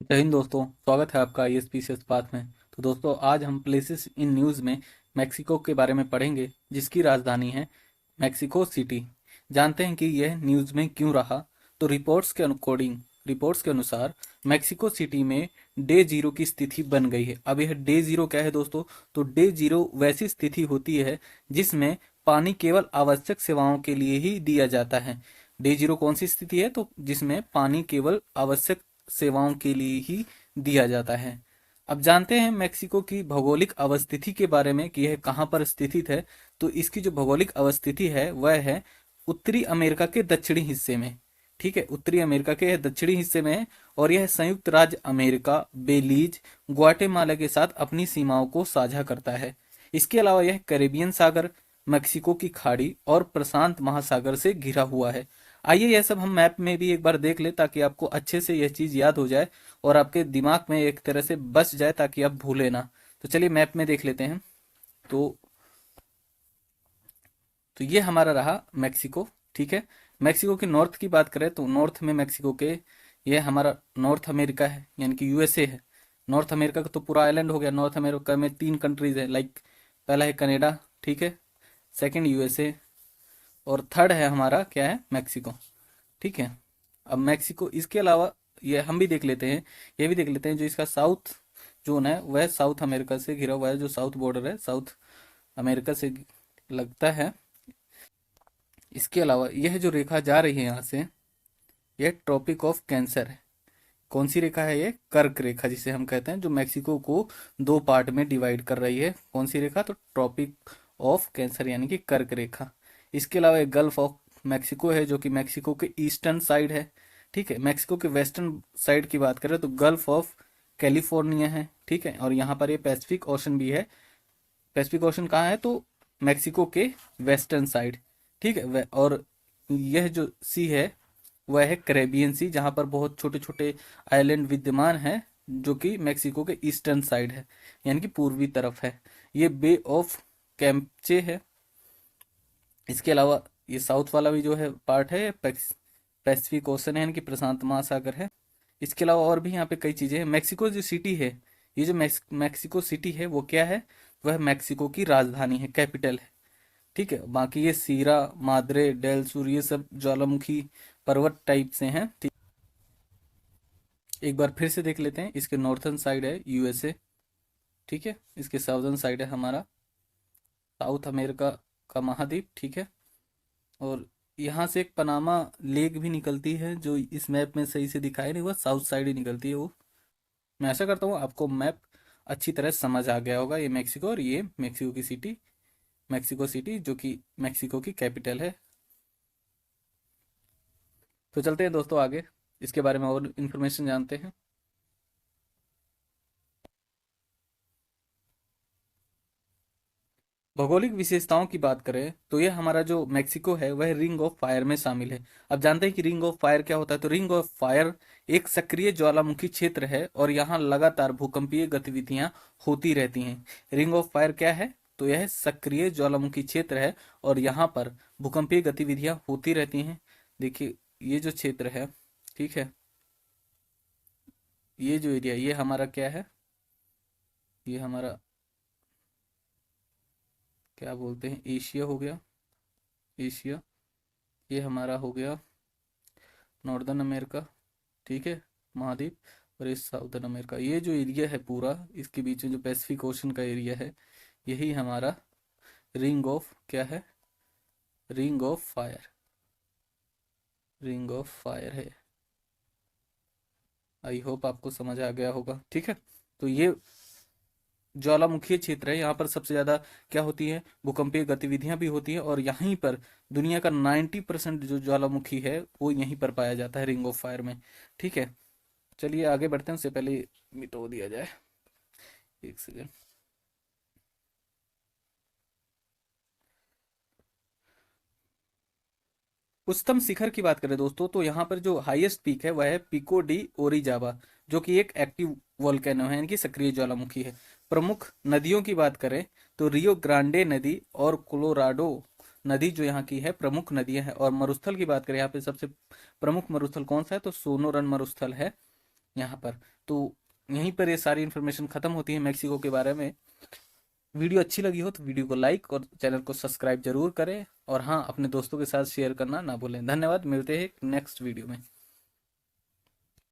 जय हिंद दोस्तों, स्वागत है आपका ISPCS पाथ में। तो दोस्तों, आज हम प्लेसेस इन न्यूज़ में मैक्सिको के बारे में पढ़ेंगे, जिसकी राजधानी है मैक्सिको सिटी। जानते हैं कि यह न्यूज़ में क्यों रहा। तो रिपोर्ट्स के अनुसार मैक्सिको सिटी में डे जीरो की स्थिति बन गई है। अब यह डे जीरो क्या है दोस्तों? तो डे जीरो वैसी स्थिति होती है जिसमें पानी केवल आवश्यक सेवाओं के लिए ही दिया जाता है। डे जीरो कौन सी स्थिति है? तो जिसमें पानी केवल आवश्यक सेवाओं के लिए ही दिया जाता है। अब जानते हैं मैक्सिको की भौगोलिक अवस्थिति के बारे में कि यह कहाँ पर स्थित है। तो इसकी जो भौगोलिक अवस्थिति है वह है उत्तरी अमेरिका के दक्षिणी हिस्से में। ठीक है, उत्तरी अमेरिका के दक्षिणी हिस्से में है और यह संयुक्त राज्य अमेरिका, बेलीज, ग्वाटेमाला के साथ अपनी सीमाओं को साझा करता है। इसके अलावा यह कैरेबियन सागर, मैक्सिको की खाड़ी और प्रशांत महासागर से घिरा हुआ है। आइए यह सब हम मैप में भी एक बार देख ले, ताकि आपको अच्छे से यह चीज याद हो जाए और आपके दिमाग में एक तरह से बस जाए, ताकि आप भूले ना। तो चलिए मैप में देख लेते हैं। तो तो ये हमारा रहा मैक्सिको। ठीक है, मैक्सिको के नॉर्थ की बात करें तो नॉर्थ में मैक्सिको के ये हमारा नॉर्थ अमेरिका है, यानी कि USA है। नॉर्थ अमेरिका का तो पूरा आइलैंड हो गया। नॉर्थ अमेरिका में 3 कंट्रीज है, लाइक पहला है कनाडा, ठीक है, सेकंड USA, और थर्ड है हमारा क्या है, मैक्सिको। ठीक है, अब मैक्सिको इसके अलावा ये हम भी देख लेते हैं, ये भी देख लेते हैं। जो इसका साउथ जोन है वह साउथ अमेरिका से घिरा हुआ है। जो साउथ बॉर्डर है साउथ अमेरिका से लगता है। इसके अलावा यह जो रेखा जा रही है यहाँ से, यह ट्रॉपिक ऑफ कैंसर है। कौन सी रेखा है? ये कर्क रेखा जिसे हम कहते हैं, जो मैक्सिको को दो पार्ट में डिवाइड कर रही है। कौन सी रेखा? तो ट्रॉपिक ऑफ कैंसर, यानी कि कर्क रेखा। इसके अलावा एक गल्फ ऑफ मैक्सिको है, जो कि मैक्सिको के ईस्टर्न साइड है। ठीक है, मैक्सिको के वेस्टर्न साइड की बात करें तो गल्फ ऑफ कैलिफोर्निया है। ठीक है, और यहाँ पर ये पैसिफिक ओशन भी है। पैसिफिक ओशन कहाँ है? तो मैक्सिको के वेस्टर्न साइड। ठीक है, और यह जो सी है वह है कैरेबियन सी, जहां पर बहुत छोटे छोटे आइलैंड विद्यमान है, जो कि मैक्सिको के ईस्टर्न साइड है, यानी कि पूर्वी तरफ है। ये बे ऑफ कैम्पचे है। इसके अलावा ये साउथ वाला भी जो है पार्ट है, पैसिफिक ओशन है, यानी कि प्रशांत महासागर है। इसके अलावा और भी यहाँ पे कई चीजें हैं। मैक्सिको जो सिटी है, ये जो मैक्सिको सिटी है वो क्या है? वह मैक्सिको की राजधानी है, कैपिटल है। ठीक है, बाकी ये सीरा माद्रे डेल सुर ये सब ज्वालामुखी पर्वत टाइप से हैं। ठीक, एक बार फिर से देख लेते हैं। इसके नॉर्थन साइड है USA। ठीक है, इसके साउदर्न साइड है हमारा साउथ अमेरिका का महाद्वीप। ठीक है, और यहाँ से एक पनामा लेक भी निकलती है, जो इस मैप में सही से दिखाई नहीं, वह साउथ साइड ही निकलती है वो। मैं आशा करता हूँ आपको मैप अच्छी तरह समझ आ गया होगा। ये मैक्सिको और ये मैक्सिको की सिटी, मैक्सिको सिटी जो कि मैक्सिको की कैपिटल है। तो चलते हैं दोस्तों आगे, इसके बारे में और इन्फॉर्मेशन जानते हैं। भौगोलिक विशेषताओं की बात करें तो यह हमारा जो मैक्सिको है वह रिंग ऑफ फायर में शामिल है। अब जानते हैं कि रिंग ऑफ फायर क्या होता है? तो रिंग ऑफ फायर एक सक्रिय ज्वालामुखी क्षेत्र है और यहाँ लगातार भूकंपीय गतिविधियां होती रहती हैं। रिंग ऑफ फायर क्या है? तो यह सक्रिय ज्वालामुखी क्षेत्र है और यहाँ पर भूकंपीय गतिविधियां होती रहती हैं। देखिए, ये जो क्षेत्र है, ठीक है, ये जो एरिया, ये हमारा क्या है? ये हमारा क्या बोलते हैं, एशिया हो गया, एशिया। ये हमारा हो गया नॉर्दर्न अमेरिका, ठीक है, महाद्वीप। और ये साउदर्न अमेरिका, ये जो एरिया है पूरा, इसके बीच में जो पैसिफिक ओशन का एरिया है, यही हमारा रिंग ऑफ क्या है? Ring of fire, ring of fire है। आई होप आपको समझ आ गया होगा। ठीक है, तो ये ज्वालामुखीय क्षेत्र है। यहाँ पर सबसे ज्यादा क्या होती है? भूकंपीय गतिविधियां भी होती हैं, और यहीं पर दुनिया का 90% जो ज्वालामुखी है वो यहीं पर पाया जाता है, रिंग ऑफ फायर में। ठीक है, चलिए आगे बढ़ते हैं, उससे पहले मिटो दिया जाए, एक सेकेंड। उच्चतम शिखर की बात करें दोस्तों, तो यहाँ पर जो हाईएस्ट पीक है वह है पिको डी ओरिजावा, जो कि एक एक्टिव वोल्केनो है, यानी कि सक्रिय ज्वालामुखी है। प्रमुख नदियों की बात करें तो रियो ग्रांडे नदी और कोलोराडो नदी जो यहाँ की है प्रमुख नदियां हैं। और मरुस्थल की बात करें, यहाँ पे सबसे प्रमुख मरुस्थल कौन सा है? तो सोनोरन मरुस्थल है। यहाँ पर। तो यहीं पर ये सारी इन्फॉर्मेशन खत्म होती है मेक्सिको के बारे में। वीडियो अच्छी लगी हो तो वीडियो को लाइक और चैनल को सब्सक्राइब जरूर करें, और हाँ, अपने दोस्तों के साथ शेयर करना ना भूलें। धन्यवाद, मिलते हैं नेक्स्ट वीडियो में।